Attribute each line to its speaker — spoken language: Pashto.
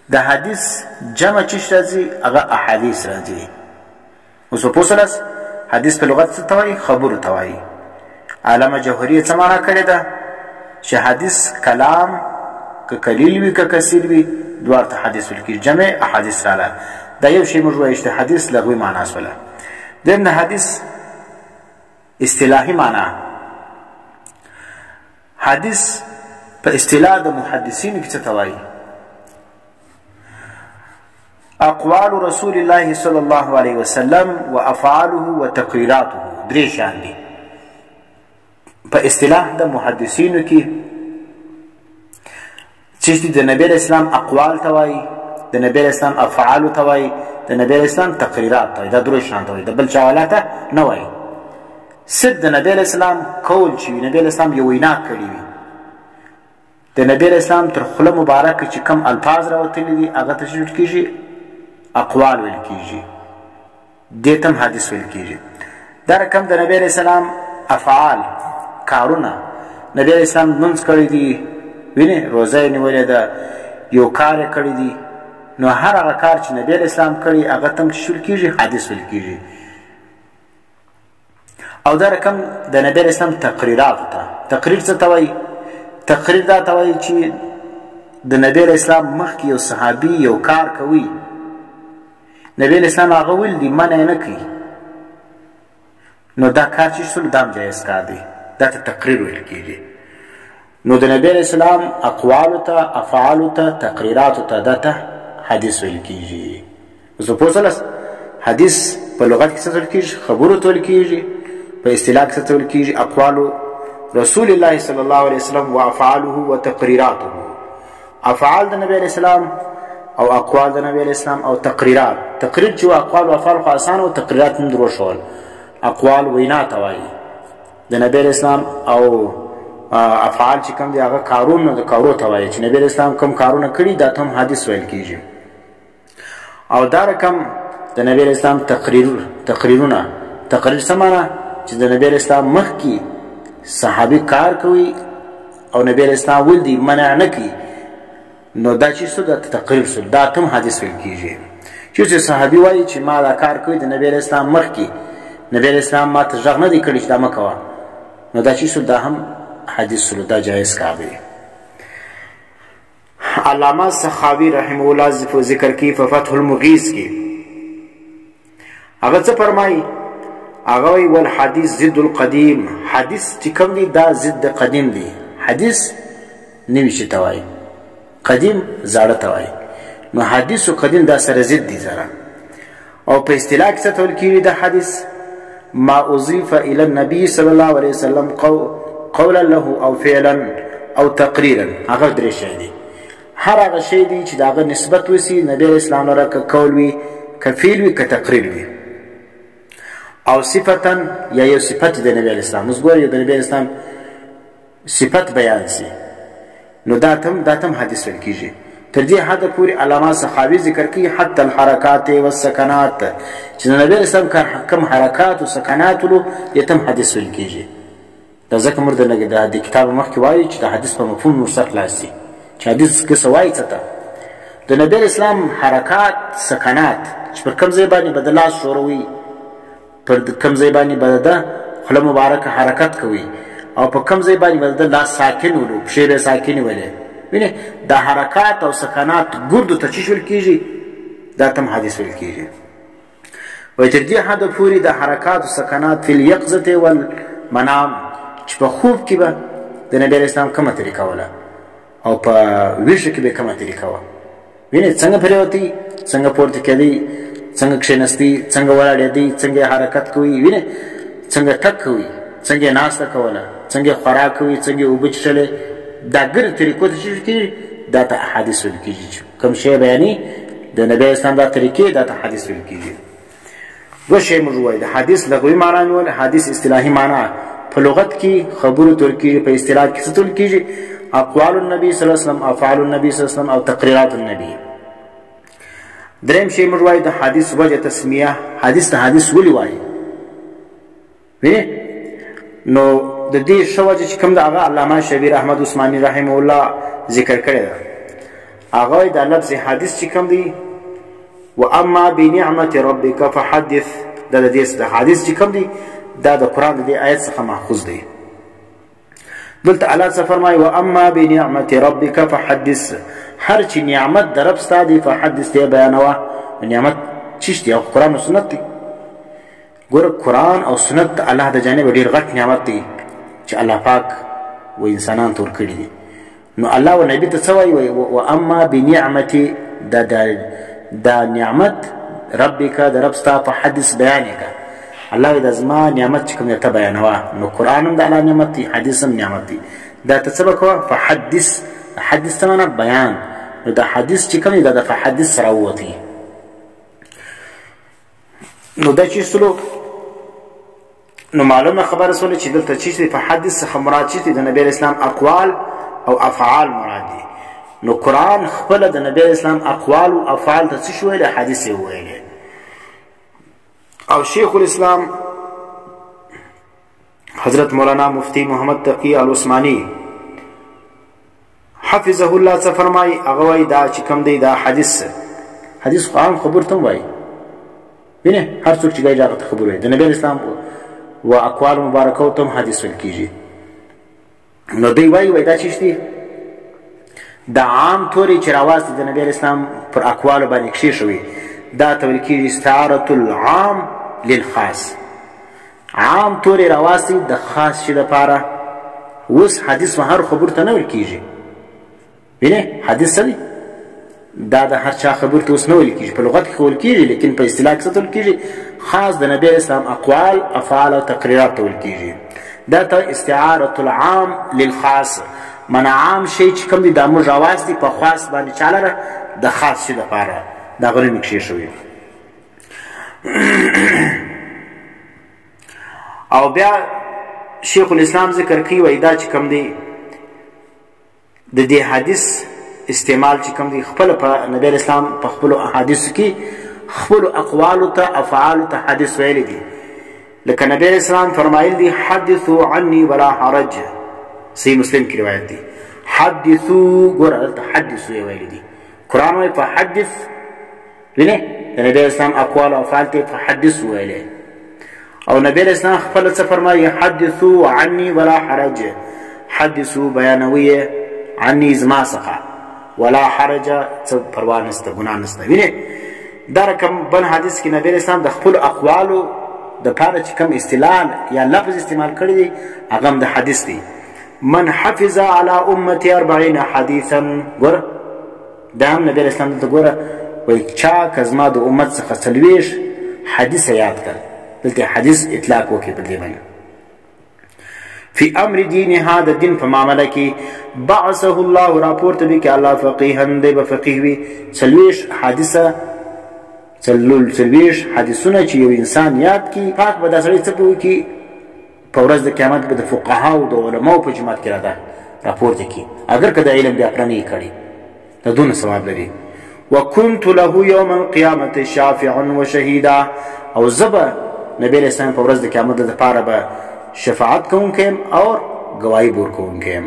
Speaker 1: د حدیث جمع چیش راځي هغه احادیث راځي. اوس په پوسلس حدیث په لغت څه ته وایي؟ خبرو ته وایي. علامه جوهري څه معنا کړې ده چې حدیث کلام که قلیل وي که کثیر وي دواړو ته حدیث ویل کېږي. جمع احادیث راغله. دا یو شی موږ وایو چې د حدیث لغوي معنا شوله. دویم د حدیث اصطلاحي معنا. حدیث په اصطلاح د محدثینو کې څه ته وایي؟ اقوال رسول الله صلی الله علیه وسلم و افعاله و تقریراته. درې شیان دي په اصطلاح د محدثینو کې چې د نبی اسلام اقوال ته وایي، د نبی اسلام افعال ته وایي، د نبی اسلام تقریرات ته وایي. دا درې شیان ته وایي، د بل چا حواله نه وایي. صرف د نبی اسلام قول چې نبی اسلام یو وینا کړې وي، د نبی اسلام تر خوله مبارکه چې کم الفاظ راوتلي دي هغه ته څه کېږي؟ اقوال ویل کېږي. دې ته هم حدیث ویل کېږي. دا رقم د نبی اسلام افعال کارونه، نبی اسلام لمونځ کړی دی، وینې روزه یې نیولې ده، یو کار یې کړی دی، نو هر هغه کار چې نبی اسلام کړی هغه ته هم څه ویل کېږي؟ حدیث ویل کېږي. او دا رقم د نبی اسلام تقریراتو ته. تقریر څه ته وایي؟ تقریر دا ته وایي چې د نبی اسلام مخکې یو صحابي یو کار کوي، نبی اسلام هغه ویل دي، منع یې نه کوي، نو دا کار چې شول دا هم جایز کار دی. دا ته تقریر ویل کېږي. نو د نبی اسلام اقوالو ته، افعالو ته، تقریراتو ته دا ته حدیث ویل کېږي. اوس په پوه شولست؟ حدیث په لغت کې څه ویل کېږي؟ خبرو ته ویل کېږي. په اصطلاح کې څه ویل کېږي؟ اقوال رسول الله صلی الله علیه وسلم و افعاله و تقریراته. افعال د نبی اسلام او اقوال د نبی اسلام او تقریرات. تقریر چې اقوال او افعال خو آسان او تقریرات هم درو شول. اقوال وینا ته وایي د نبی اسلام، او افعال چې کوم دي هغه کارونه د کارو ته وایي چې نبی اسلام کوم کارونه کړي دا ته هم حدیث ویل کېږي. او دا رقم د نبی اسلام تقریرونه. تقریر څه معنا؟ چې د نبی اسلام مخکې صحابي کار کوي او نبی اسلام ویل دي، منع نه کوي، نو دا چې څه دا تقریر شو، دا ته هم حدیث ویل کېږي. چې صحابي وایي چې ما دا کار کوي د نبی اسلام مخکې، نبی اسلام ما ته غږ نه دی کړی چې دا مه کوه، نو دا چې شو دا هم حدیث شو، دا جایز کار دی. علامه سخاوي رحمه الله ذکر کوي په فتح المغیث کې، هغه څه فرمایي؟ هغه وایي والحدیث ضد القدیم. حدیث چې کوم دی دا ضد قدیم دی. حدیث نوي شي ته وایي، قدیم زاړه ته وایي. نو حدیث او قدیم دا سره ضد دي سره. او په اصطلاح کې څه ته ویل کېږي د حدیث؟ ما اضیف الى النبي صلی الله علیه وسلم قولا له او فعلا او تقریرا. هغه درې شی دي. هر هغه شی دی چې د هغه نسبت وسي نبی اسلام لره، که قول وي، که فعل وي، که تقریر وي، او صفتا یا یو صفت د نبی اسلام. اوس ګورئ د نبی اسلام صفت بیان سي، نو دا تم حدیث ویل کېږي. تر دې حده پورې علامه سخاوي ذکر کوي حتی الحرکات والسکنات، چې د نبی اسلام کم حرکات او سکنات ولو یې تم حدیث ویل کېږي. دا ځکه موږ درنه د کتاب مخکې وایو چې د حدیث په مفهوم موږ سره خلاص شي، چې حدیث کې څه وایي څه ته. د نبی اسلام حرکات سکنات چې پر کوم ځای باندې به د لاس ښوروي، پر کوم ځای باندې به د خوله مبارکه حرکت کوي، او په کوم ځای باندې به د لاس ساکن ولو، پښې به ساکنې ولې. وینې دا حرکات او سکنات ګردو ته چې ویل کېږي دا تم حدیث ویل کېږي. وایي تر دې حده پورې د حرکات او سکنات فی الیقظة والمنام، چې په خوب کې به د نبی اسلام کومه طریقه وله او په ویښه کې به کومه طریقه وه. وینې څنګه پرېوتی، څنګه پورته کېدی، څنګه کښېنستی، څنګه ولاړېدی، څنګه حرکت کوي، وینې څنګه ټک کوي، څنګه ناسته کوله، څنګه خوراک کوي، څنګه اوبه څښلې. دا ګرد طریقو ته چې کېږي دا ته حدیث ویل کېږي. کوم شی بیاني د نبی اسلام دا طریقې دا ته حدیث ویل کېږي. دوه شی موږ وایو، د حدیث لغوي معنا نیول، حدیث اصطلاحي معنا. په لغت کې خبرو ته ویل کېږي، په اصطلاح کې څه ته ویل کېږي؟ اقوال النبي صلی الله علیه وسلم، افعال النبي صلی الله علیه وسلم او تقریرات النبي. دریم شی موږ وایو د حدیث وجه تسمیه. حدیث ته حدیث ولې وایي؟ وینې نو د دې ښه وجه چې کوم د هغه علامه شبیر احمد عثماني رحمه الله ذکر کړې ده. هغه دا لفظ حدیث چې کوم دی واما بنعمت ربک فحدث دا د دې حدیث چې کوم دی دا د قرآن د دې آیت څخه ماخوذ دی. دلته الله څه فرمایي واما بنعمت ربک فحدث، هر چې نعمت د رب ستا دی فحدث دی بیانوه. نعمت چیش دی؟ او قرآن او سنت دی. ګوره قرآن او سنت د الله د جانب ډېر غټ نعمت دی چې الله پاک و انسانان تور کړي دي. نو الله و نبی ته څه وایي؟ واما بنعمت دا نعمت ربک د رب ستا فحدث بیان یې کړه. الله دا زما نعمت چې کوم دی ته بیانوه. نو قرآن هم د الله نعمت دی، حدیث هم نعمت دی. دا ته څه به کوه؟ فحدث. حدیث ته معنا بیان. نو دا حدیث چې کوم دی دا د فحدث سره ووتی. نو دا چې سلو نو معلومه خبره سوله چې دلته چې فحدث څخه مراد چې د نبی اسلام اقوال او افعال مراد دي. نو قرآن خپل د نبی اسلام اقوال او افعال ته څه ویل؟ حدیث یې ویل. او شیخ الاسلام حضرت مولانا مفتی محمد تقی العثمانی حفظه الله څه فرمایي؟ هغه وایي دا چې کوم دی دا حدیث قرآن خبر ته وایي. وینه هر څوک چې ګایي هغه ته خبر وایي. د نبی اسلام و اقوال مبارکو ته حدیث ویل کیږي. نو دوی وایي دا چې دی دا عام طوري چې راوستي د نبی اسلام پر اقوال باندې کښې شوي دا ته ویل کیږي استعاره العام للخاص. عام طوري راوستي د خاص شي لپاره. اوس حدیث هر خبر ته نه ویل کیږي. وینه حدیث څه دی؟ دا د هر چا خبر ته اوس نه ویل کیږي. په لغت کې ویل کیږي لیکن په اصطلاح کې څه ویل کیږي؟ خاص د نبی اسلام اقوال افعال او تقریرات ته ویل کیږي. دا ته استعاره العام للخاص، من عام شی چې کوم دی دا موږ راوستي په خاص باندې چا لره د خاص شي لپاره دا غوړي کښې شوي. او بیا شیخ الاسلام ذکر کوي وایي دا چې کوم دی د دې حدیث استعمال چې کوم دی خپل په نبی اسلام په خپل احادیث کې خپل اقوال ته افعال ته حدیث ویل دي. لکه نبی اسلام فرمایل دي حدثوا عني ولا حرج. صحیح مسلم کی روایت دی. حدثوا ګوره دلته حدثوا یې ویل دي. قرآن وایي فحدث. وینې د نبی اسلام اقوال او افعال ته فحدث ویلی. او نبی اسلام خپل څه فرمایي؟ حدثوا عني ولا حرج. حدثوا بیانوي عني زما څخه ولا حرج څه پروا نشته ګناه نشته. وینې دا رقم بل حدیث کې نبی اسلام د خپل اقوالو د پاره چې کوم اصطلاح یا لفظ استعمال کړی دی هغه هم د حدیث دی. من حفظ على امتي 40 حديثا. ګوره دا هم نبی اسلام دلته ګوره وایي چا که زما د امت څخه 40 حدیث یاد کړ. دلته حدیث اطلاق وکړي په دې باندې. فی امر دینها د دین په معامله کې بعثه الله راپورته وي کې الله فقیها دی به فقیه وي. 40 حادثه 40 حدیثونه چې یو انسان یاد کړي پاک به دا سړی څه کوي کې په ورځ د قیامت به د فقهاو د علماو په جماعت کې راپورته کړي اگر که د علم بیا پرانه یې کړي دا دونه ثواب لري. وكنت له يوم القيامة شافعا وشهيدا. او زبا نبی علیہ السلام په ورځ د قیامت لپاره به شفاعت کوونکی او گواهی ورکوونکی